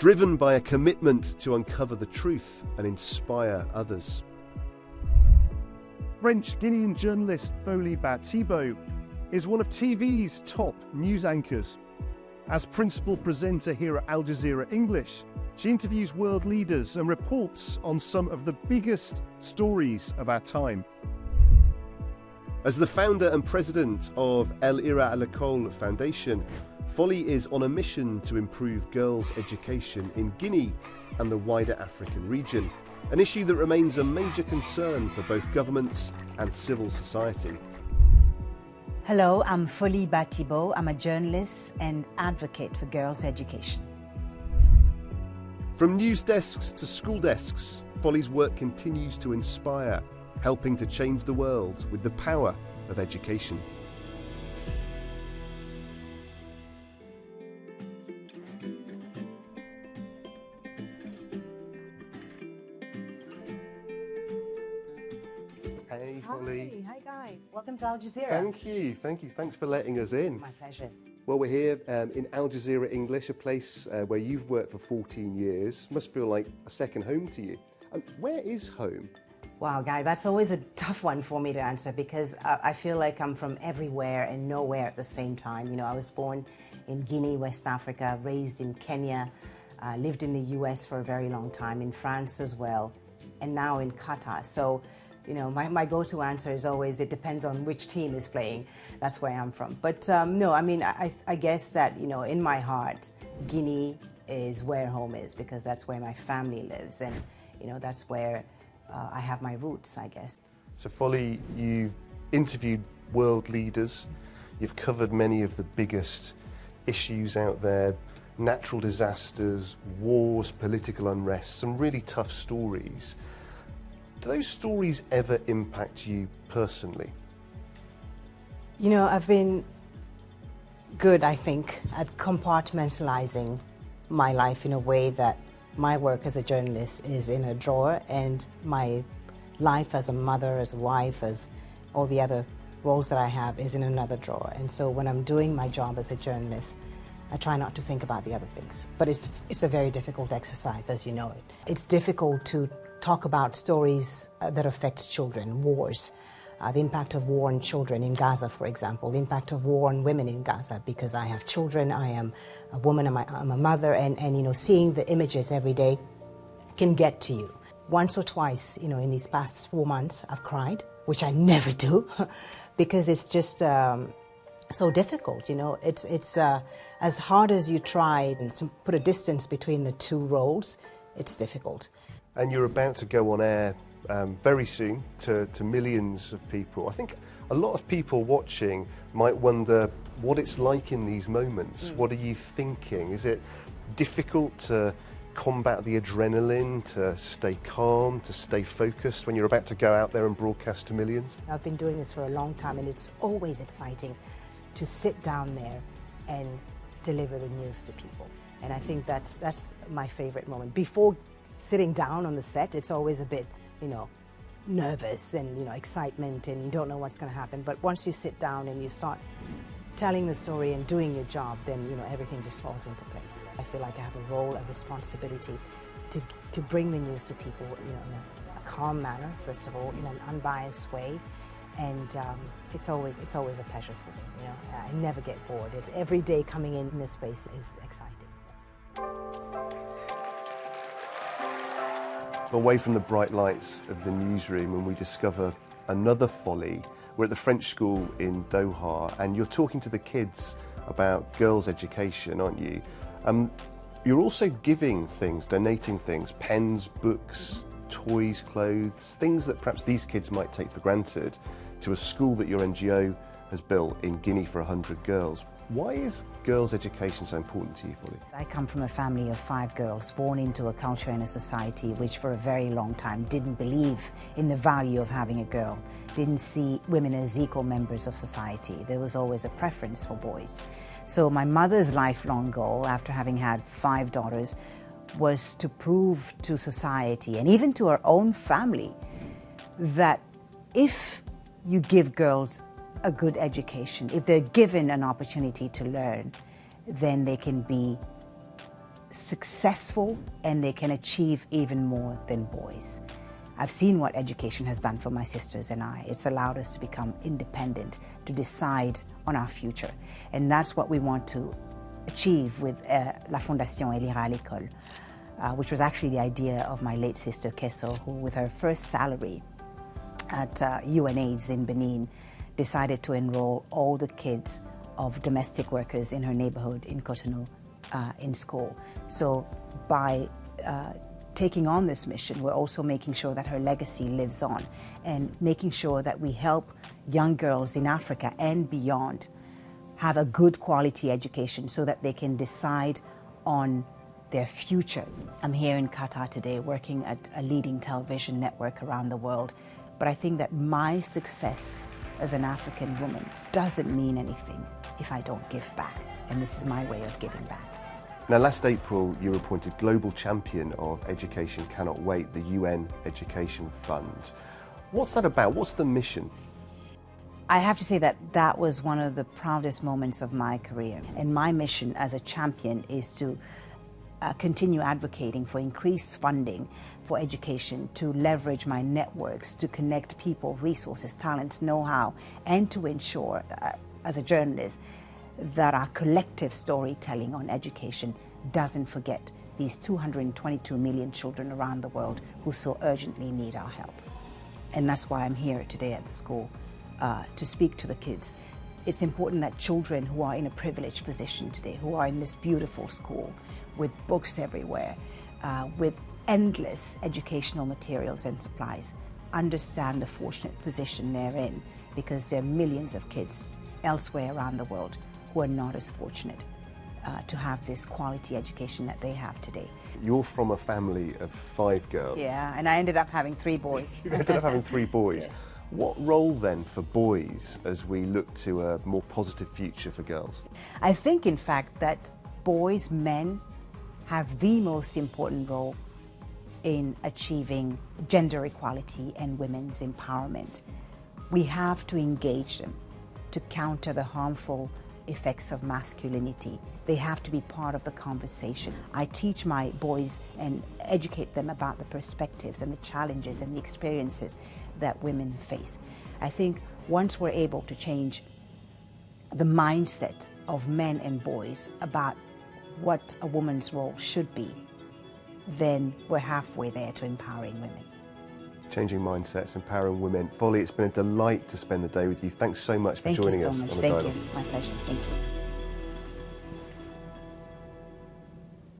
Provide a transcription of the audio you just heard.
driven by a commitment to uncover the truth and inspire others. French Guinean journalist Folly Bah Thibault is one of TV's top news anchors. As principal presenter here at Al Jazeera English, she interviews world leaders and reports on some of the biggest stories of our time. As the founder and president of El Ira à l'École Foundation, Folly is on a mission to improve girls' education in Guinea and the wider African region, an issue that remains a major concern for both governments and civil society. Hello, I'm Folly Bah Thibault. I'm a journalist and advocate for girls' education. From news desks to school desks, Folly's work continues to inspire, helping to change the world with the power of education. Hey, Folly. Hi, Guy. Welcome to Al Jazeera. Thank you. Thanks for letting us in. My pleasure. Well, we're here in Al Jazeera English, a place where you've worked for 14 years. Must feel like a second home to you. Where is home? Wow, Guy, that's always a tough one for me to answer because I feel like I'm from everywhere and nowhere at the same time. You know, I was born in Guinea, West Africa, raised in Kenya, lived in the US for a very long time, in France as well, and now in Qatar. So, you know, my go-to answer is always, it depends on which team is playing. That's where I'm from. But no, I mean, I guess that, you know, in my heart, Guinea is where home is because that's where my family lives. And, you know, that's where I have my roots, I guess. So, Folly, you've interviewed world leaders. You've covered many of the biggest issues out there, natural disasters, wars, political unrest, some really tough stories. Do those stories ever impact you personally? You know, I've been good, I think, at compartmentalizing my life in a way that my work as a journalist is in a drawer and my life as a mother, as a wife, as all the other roles that I have is in another drawer. And so when I'm doing my job as a journalist, I try not to think about the other things. But it's a very difficult exercise, as you know. It's difficult to talk about stories that affect children, wars, the impact of war on children in Gaza, for example, the impact of war on women in Gaza, because I have children, I am a woman, I'm a mother, and you know, seeing the images every day can get to you. Once or twice, you know, in these past 4 months, I've cried, which I never do, because it's just so difficult, you know. It's as hard as you try to put a distance between the two roles, it's difficult. And you're about to go on air very soon to millions of people. I think a lot of people watching might wonder what it's like in these moments. What are you thinking? Is it difficult to combat the adrenaline, to stay calm, to stay focused when you're about to go out there and broadcast to millions? I've been doing this for a long time and it's always exciting to sit down there and deliver the news to people. And I think that's my favorite moment. Before sitting down on the set, it's always a bit, you know, nervous and, you know, excitement and you don't know what's going to happen. But once you sit down and you start telling the story and doing your job, then, you know, everything just falls into place. I feel like I have a role, a responsibility to bring the news to people, you know, in a calm manner, first of all, in an unbiased way. And it's always a pleasure for me, you know. I never get bored. It's every day coming in this space is exciting. Away from the bright lights of the newsroom, and we discover another Folly. We're at the French school in Doha, and you're talking to the kids about girls' education, aren't you? You're also giving things, donating things, pens, books, toys, clothes, things that perhaps these kids might take for granted, to a school that your NGO has built in Guinea for 100 girls. Why is girls' education so important to you, Folly? I come from a family of 5 girls, born into a culture and a society which for a very long time didn't believe in the value of having a girl, didn't see women as equal members of society. There was always a preference for boys. So my mother's lifelong goal, after having had 5 daughters, was to prove to society and even to her own family that if you give girls a good education, if they're given an opportunity to learn, then they can be successful and they can achieve even more than boys. I've seen what education has done for my sisters and I. It's allowed us to become independent, to decide on our future. And that's what we want to achieve with La Fondation Elle ira à l'école, which was actually the idea of my late sister Kesso, who with her first salary at UNAIDS in Benin decided to enroll all the kids of domestic workers in her neighborhood in Cotonou in school. So by taking on this mission, we're also making sure that her legacy lives on and making sure that we help young girls in Africa and beyond have a good quality education so that they can decide on their future. I'm here in Qatar today working at a leading television network around the world, but I think that my success as an African woman doesn't mean anything if I don't give back, and this is my way of giving back. Now, last April, you were appointed Global Champion of Education Cannot Wait, the UN Education Fund. What's that about? What's the mission? I have to say that that was one of the proudest moments of my career. And my mission as a champion is to continue advocating for increased funding for education, to leverage my networks, to connect people, resources, talents, know-how, and to ensure, as a journalist, that our collective storytelling on education doesn't forget these 222 million children around the world who so urgently need our help. And that's why I'm here today at the school, to speak to the kids. It's important that children who are in a privileged position today, who are in this beautiful school with books everywhere, with endless educational materials and supplies, understand the fortunate position they're in, because there are millions of kids elsewhere around the world who are not as fortunate to have this quality education that they have today. You're from a family of 5 girls. Yeah, and I ended up having 3 boys. You ended up having 3 boys. Yes. What role then for boys as we look to a more positive future for girls? I think, in fact, that boys, men, have the most important role in achieving gender equality and women's empowerment. We have to engage them to counter the harmful effects of masculinity. They have to be part of the conversation. I teach my boys and educate them about the perspectives and the challenges and the experiences that women face. I think once we're able to change the mindset of men and boys about what a woman's role should be, then we're halfway there to empowering women. Changing mindsets, empowering women. Folly, it's been a delight to spend the day with you. Thanks so much for joining us on the dialogue. Thank you. My pleasure. Thank you.